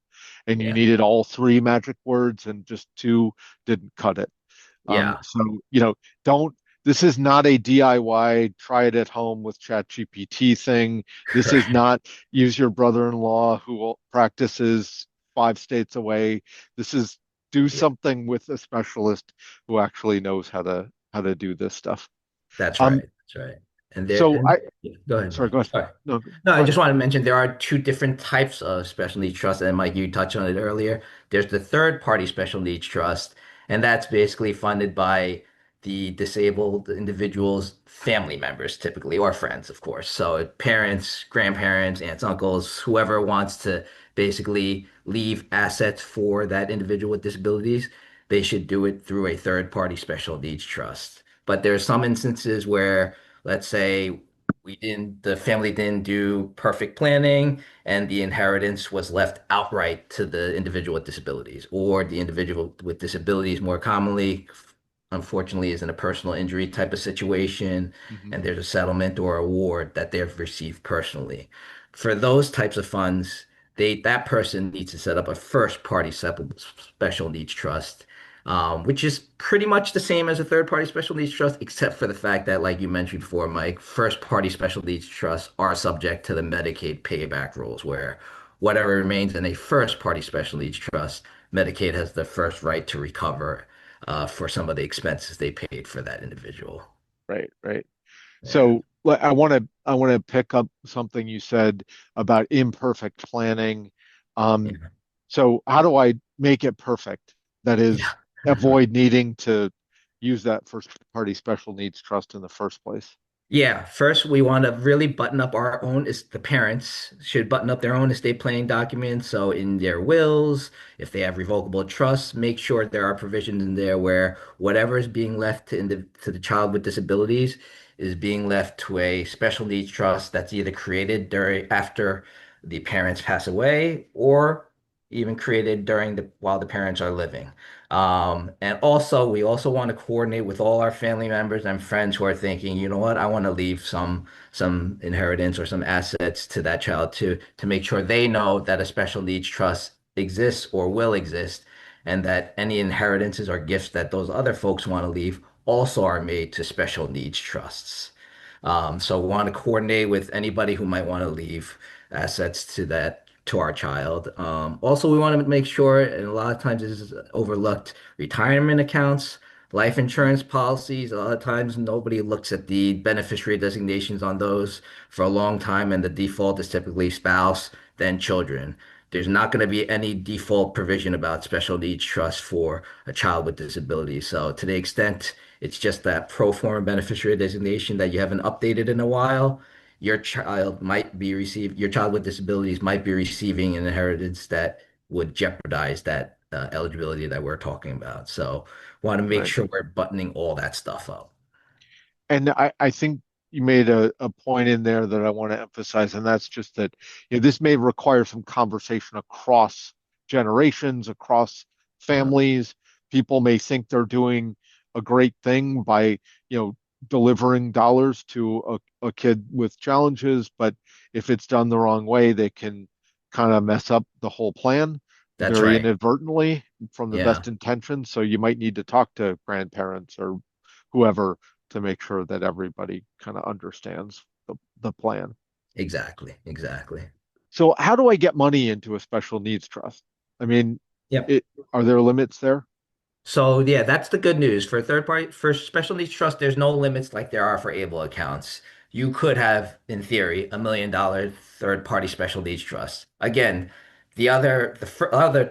And you yeah, needed all three magic words, and just two didn't cut it. yeah, So, don't, this is not a DIY, try it at home with ChatGPT thing. This is correct. not use your brother-in-law who practices 5 states away. This is do Yeah, something with a specialist who actually knows how to do this stuff. that's Um, right. That's right. And there, so and yeah, go ahead, sorry, Mike. go ahead. Sorry. No, No, I go just ahead. want to mention there are two different types of special needs trust, and Mike, you touched on it earlier. There's the third party special needs trust, and that's basically funded by the disabled individual's family members, typically, or friends, of course. So parents, grandparents, aunts, uncles, whoever wants to basically leave assets for that individual with disabilities, they should do it through a third party special needs trust. But there's some instances where, let's say, the family didn't do perfect planning and the inheritance was left outright to the individual with disabilities, or the individual with disabilities more commonly, unfortunately, is in a personal injury type of situation, Hmm. and there's a settlement or award that they've received personally. For those types of funds, that person needs to set up a first party special needs trust, which is pretty much the same as a third party special needs trust, except for the fact that, like you mentioned before, Mike, first party special needs trusts are subject to the Medicaid payback rules, where whatever remains in a first party special needs trust, Medicaid has the first right to recover for some of the expenses they paid for that individual. Right, right. Yeah. So I want to pick up something you said about imperfect planning. Um, Yeah. so how do I make it perfect? That is, Yeah. avoid needing to use that first party special needs trust in the first place. Yeah, first we want to really button up our own, is the parents should button up their own estate planning documents. So in their wills, if they have revocable trusts, make sure there are provisions in there where whatever is being left to the child with disabilities is being left to a special needs trust that's either created after the parents pass away or even created while the parents are living. And also, we also want to coordinate with all our family members and friends who are thinking, you know what, I want to leave some inheritance or some assets to that child to make sure they know that a special needs trust exists or will exist, and that any inheritances or gifts that those other folks want to leave also are made to special needs trusts. So we want to coordinate with anybody who might want to leave assets to our child. Also, we want to make sure, and a lot of times this is overlooked, retirement accounts, life insurance policies. A lot of times nobody looks at the beneficiary designations on those for a long time, and the default is typically spouse, then children. There's not going to be any default provision about special needs trust for a child with disabilities. So to the extent it's just that pro forma beneficiary designation that you haven't updated in a while, your child with disabilities might be receiving an inheritance that would jeopardize that eligibility that we're talking about. So want to make Right. sure we're buttoning all that stuff up. And I think you made a point in there that I want to emphasize, and that's just that, this may require some conversation across generations, across Yeah, families. People may think they're doing a great thing by, delivering dollars to a kid with challenges, but if it's done the wrong way, they can kind of mess up the whole plan that's very right. inadvertently from the Yeah, best intentions. So you might need to talk to grandparents or whoever to make sure that everybody kind of understands the plan. exactly. Exactly. So how do I get money into a special needs trust? I mean, Yep. it are there limits there? So yeah, that's the good news. For special needs trust, there's no limits like there are for able accounts. You could have, in theory, $1 million third party special needs trust. Again, other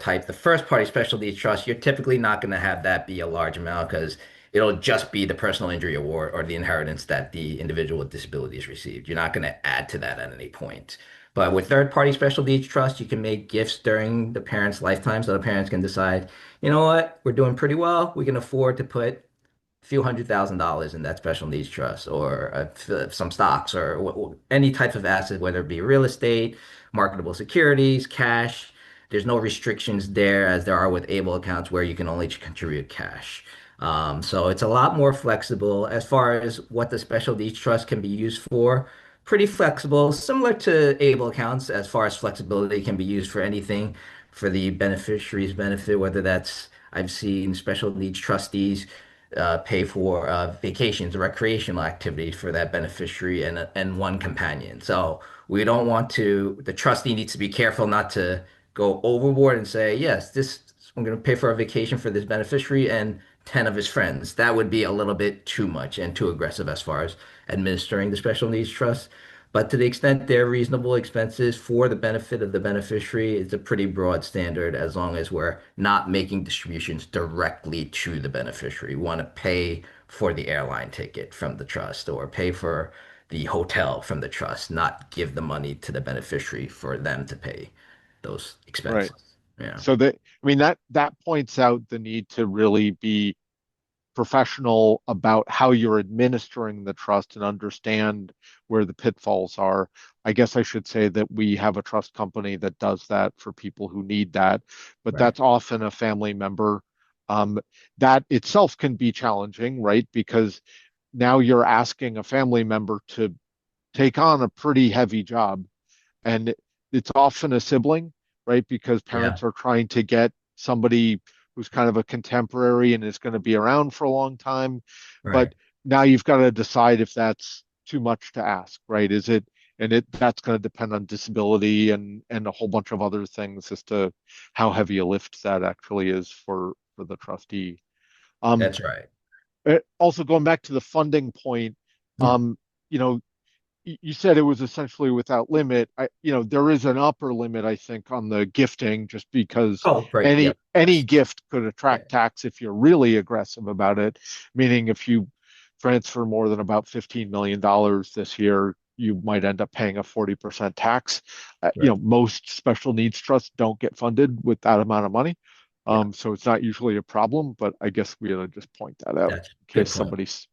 type, the first party special needs trust, you're typically not going to have that be a large amount because it'll just be the personal injury award or the inheritance that the individual with disabilities received. You're not going to add to that at any point. But with third party special needs trust, you can make gifts during the parent's lifetime so the parents can decide, you know what, we're doing pretty well. We can afford to put a few $100,000 in that special needs trust or some stocks or any type of asset, whether it be real estate, marketable securities, cash. There's no restrictions there as there are with able accounts where you can only contribute cash. So it's a lot more flexible as far as what the special needs trust can be used for. Pretty flexible, similar to able accounts as far as flexibility can be used for anything for the beneficiary's benefit, whether that's I've seen special needs trustees pay for vacations, recreational activities for that beneficiary and one companion. So we don't want the trustee needs to be careful not to go overboard and say, yes, this I'm going to pay for a vacation for this beneficiary and 10 of his friends. That would be a little bit too much and too aggressive as far as administering the special needs trust. But to the extent they're reasonable expenses for the benefit of the beneficiary, it's a pretty broad standard as long as we're not making distributions directly to the beneficiary. We want to pay for the airline ticket from the trust or pay for the hotel from the trust, not give the money to the beneficiary for them to pay those Right. expenses. Yeah, So that points out the need to really be professional about how you're administering the trust and understand where the pitfalls are. I guess I should say that we have a trust company that does that for people who need that, but right. that's often a family member. Um, that itself can be challenging, right? Because now you're asking a family member to take on a pretty heavy job, and it's often a sibling, right? Because Yeah, parents are trying to get somebody who's kind of a contemporary and is going to be around for a long time. right. But now you've got to decide if that's too much to ask, right? Is it, and that's going to depend on disability and a whole bunch of other things as to how heavy a lift that actually is for the trustee. Um, That's right. Also going back to the funding point, Yeah. you know, you said it was essentially without limit. There is an upper limit, I think, on the gifting, just because Oh, right. any Yep. any Yes. gift could Yeah. attract tax if you're really aggressive about it. Meaning, if you transfer more than about $15 million this year, you might end up paying a 40% tax. Right. Most special needs trusts don't get funded with that amount of money. Yeah. So it's not usually a problem, but I guess we ought to just point that out That's a in good case point. somebody's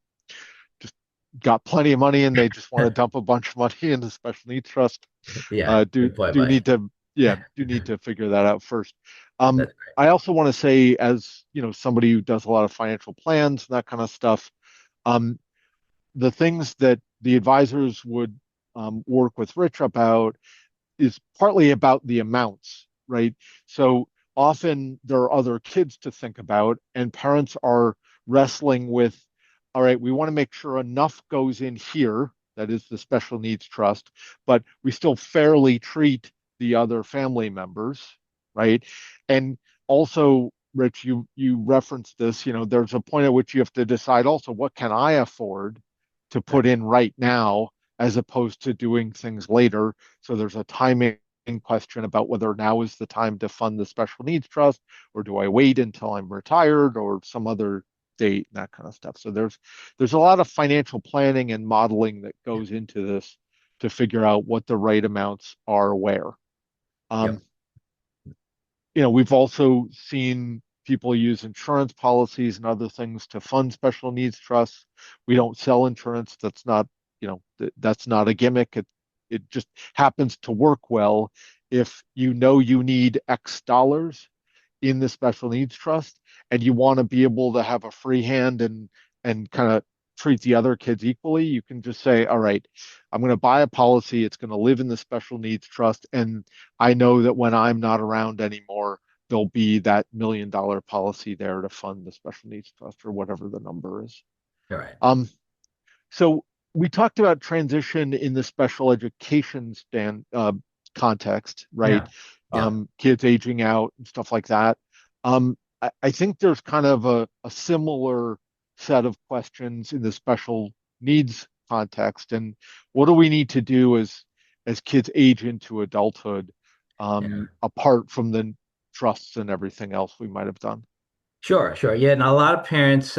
just got plenty of money and they just want to dump a bunch of money into special needs trust. Yeah. Do Good point, do Mike. need to yeah, do need to figure that out first. Um, That's great. I also want to say, as somebody who does a lot of financial plans and that kind of stuff, um, the things that the advisors would work with Rich about is partly about the amounts, right? So often there are other kids to think about, and parents are wrestling with, all right, we want to make sure enough goes in here, that is the special needs trust, but we still fairly treat the other family members, right? And also, Rich, you referenced this, there's a point at which you have to decide also what can I afford to put Right. in right now as opposed to doing things later. So there's a timing question about whether now is the time to fund the special needs trust, or do I wait until I'm retired or some other date and that kind of stuff. So there's a lot of financial planning and modeling that Yeah. goes into this to figure out what the right amounts are where. Um, Yep. we've also seen people use insurance policies and other things to fund special needs trusts. We don't sell insurance. That's not a gimmick. It just happens to work well if you need X dollars in the special needs trust and you want to be able to have a free hand and kind of treat the other kids equally. You can just say, all right, I'm going to buy a policy. It's going to live in the special needs trust. And I know that when I'm not around anymore, there'll be that $1 million policy there to fund the special needs trust or whatever the number is. All right. Um, so we talked about transition in the special education context, right? Yeah. Yeah. Kids aging out and stuff like that. I think there's kind of a similar set of questions in the special needs context, and what do we need to do as kids age into adulthood, Yeah. apart from the trusts and everything else we might have done? Sure, sure. Yeah, and a lot of parents,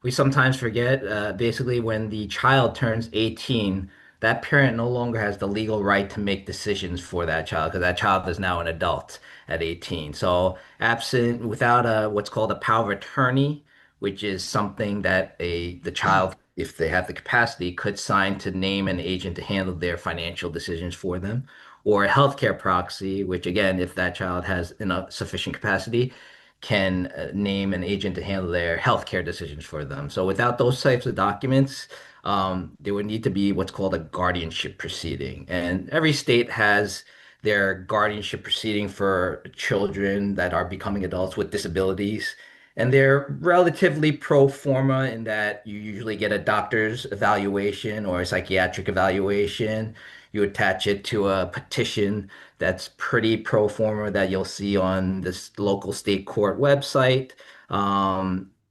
we sometimes forget, basically when the child turns 18, that parent no longer has the legal right to make decisions for that child because that child is now an adult at 18. So absent without what's called a power of attorney, which is something that the child, if they have the capacity, could sign to name an agent to handle their financial decisions for them, or a healthcare proxy, which again, if that child has enough sufficient capacity can name an agent to handle their healthcare decisions for them. So without those types of documents, there would need to be what's called a guardianship proceeding. And every state has their guardianship proceeding for children that are becoming adults with disabilities. And they're relatively pro forma in that you usually get a doctor's evaluation or a psychiatric evaluation. You attach it to a petition that's pretty pro forma that you'll see on this local state court website.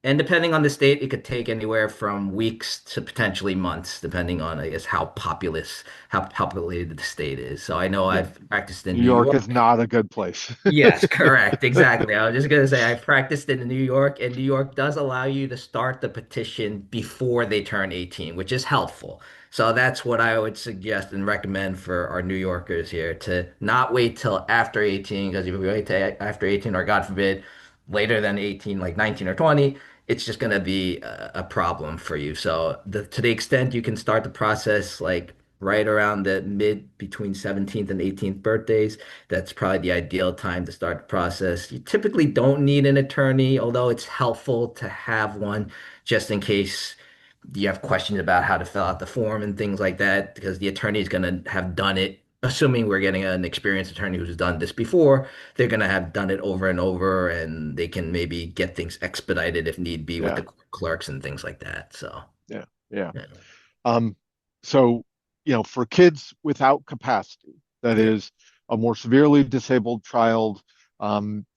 And depending on the state, it could take anywhere from weeks to potentially months, depending on, I guess, how populated the state is. So I know Yeah, I've practiced in New New York York. is not a good place. Yes, correct. Exactly. I was just gonna say I practiced in New York, and New York does allow you to start the petition before they turn 18, which is helpful. So that's what I would suggest and recommend for our New Yorkers here to not wait till after 18, because if you wait till after 18, or God forbid, later than 18, like 19 or 20, it's just gonna be a problem for you. So to the extent you can start the process like right around the mid between 17th and 18th birthdays, that's probably the ideal time to start the process. You typically don't need an attorney, although it's helpful to have one just in case you have questions about how to fill out the form and things like that, because the attorney is going to have done it. Assuming we're getting an experienced attorney who's done this before, they're going to have done it over and over, and they can maybe get things expedited if need be with Yeah, the clerks and things like that. So, yeah, yeah. yeah, Um, so, for kids without capacity, that yeah, is a more severely disabled child,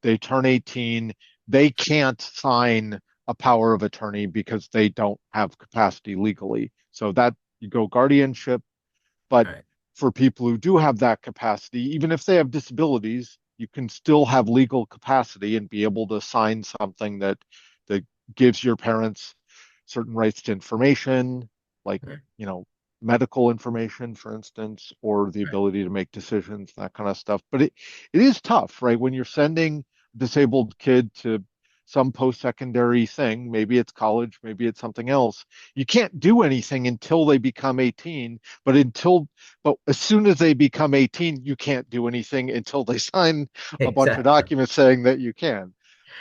they turn 18, they can't sign a power of attorney because they don't have capacity legally. So that you go guardianship. But all right, for people who do have that capacity, even if they have disabilities, you can still have legal capacity and be able to sign something that gives your parents certain rights to information, like, all right, you know, medical information, for instance, or the all right, ability to make decisions, that kind of stuff. But it is tough, right? When you're sending a disabled kid to some post-secondary thing. Maybe it's college, maybe it's something else. You can't do anything until they become 18, but as soon as they become 18, you can't do anything until they sign a bunch of Exactly. documents saying that you can.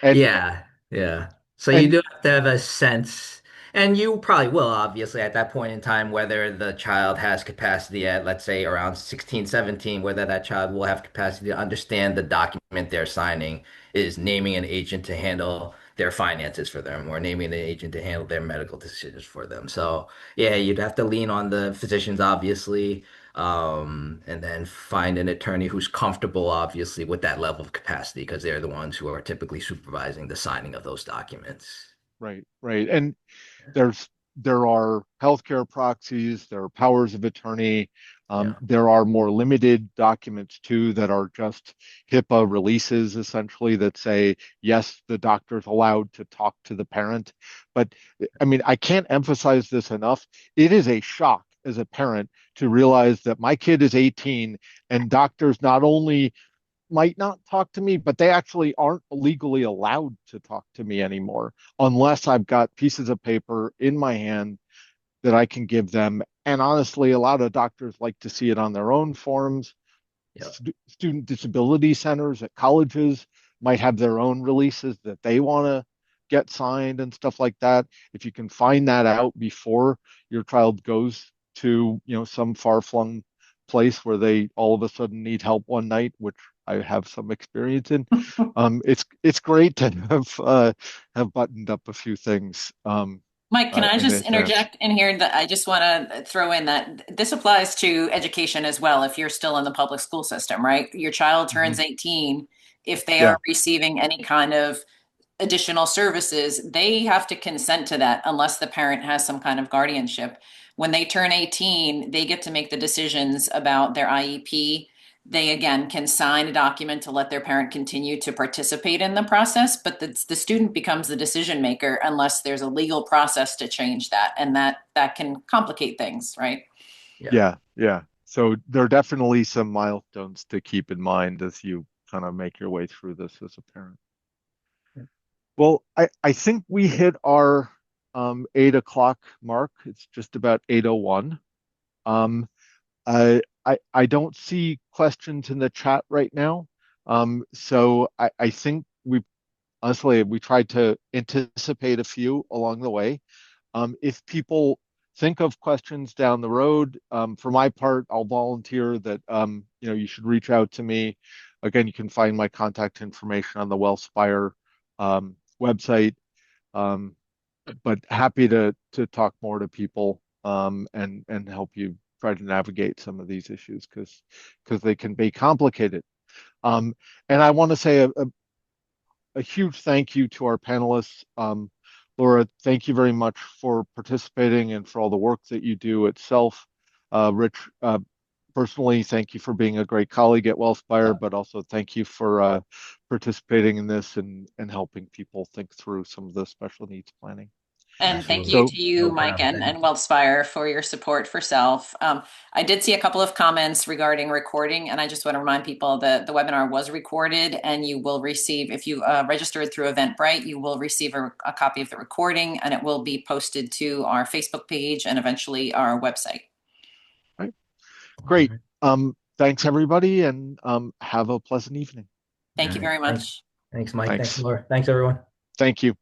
And Yeah, yeah. So you and do have to have a sense, and you probably will, obviously, at that point in time, whether the child has capacity at, let's say, around 16, 17, whether that child will have capacity to understand the document they're signing is naming an agent to handle their finances for them or naming an agent to handle their medical decisions for them. So, yeah, you'd have to lean on the physicians, obviously, and then find an attorney who's comfortable, obviously, with that level of capacity because they're the ones who are typically supervising the signing of those documents. right, right. And there's there are healthcare proxies, there are powers of attorney, Yeah. there are more limited documents too that are just HIPAA releases essentially that say yes, the doctor's allowed to talk to the parent. But I mean, I can't emphasize this enough. It is a shock as a parent to realize that my kid is 18 and doctors not only might not talk to me, but they actually aren't legally allowed to talk to me anymore unless I've got pieces of paper in my hand that I can give them. And honestly, a lot of doctors like to see it on their own forms. Yeah. Student disability centers at colleges might have their own releases that they want to get signed and stuff like that. If you can find that out before your child goes to, some far-flung place where they all of a sudden need help one night, which I have some experience in, it's great to have buttoned up a few things Mike, can I in just advance. interject in here that I just want to throw in that this applies to education as well if you're still in the public school system, right? Your child turns Mhm. 18. If they are Yeah, receiving any kind of additional services, they have to consent to that unless the parent has some kind of guardianship. When they turn 18, they get to make the decisions about their IEP. They again can sign a document to let their parent continue to participate in the process, but the student becomes the decision maker unless there's a legal process to change that, and that can complicate things, right? Yeah. yeah, yeah. So there are definitely some milestones to keep in mind as you kind of make your way through this as a parent. Well, I think we hit our 8 o'clock mark. It's just about 8:01. Um, I don't see questions in the chat right now. So I think we tried to anticipate a few along the way. If people think of questions down the road, for my part, I'll volunteer that you should reach out to me. Again, you can find my contact information on the Wealthspire website. Um, but happy to talk more to people and help you try to navigate some of these issues because they can be complicated. Um, and I want to say a huge thank you to our panelists. Laura, thank you very much for participating and for all the work that you do at S.E.L.F. Rich, personally, thank you for being a great colleague at Wealthspire, but also thank you for participating in this and helping people think through some of the special needs planning. And thank Absolutely. you So, to you, No Mike, problem. and Wealthspire for your support for Self. I did see a couple of comments regarding recording, and I just want to remind people that the webinar was recorded, and you will receive, if you registered through Eventbrite, you will receive a copy of the recording, and it will be posted to our Facebook page and eventually our website. right, All great. right. Thanks everybody, and have a pleasant evening. All Thank you right. very Thanks. much. Thanks, Mike. Thanks, Thanks. Laura. Thanks, everyone. Thank you.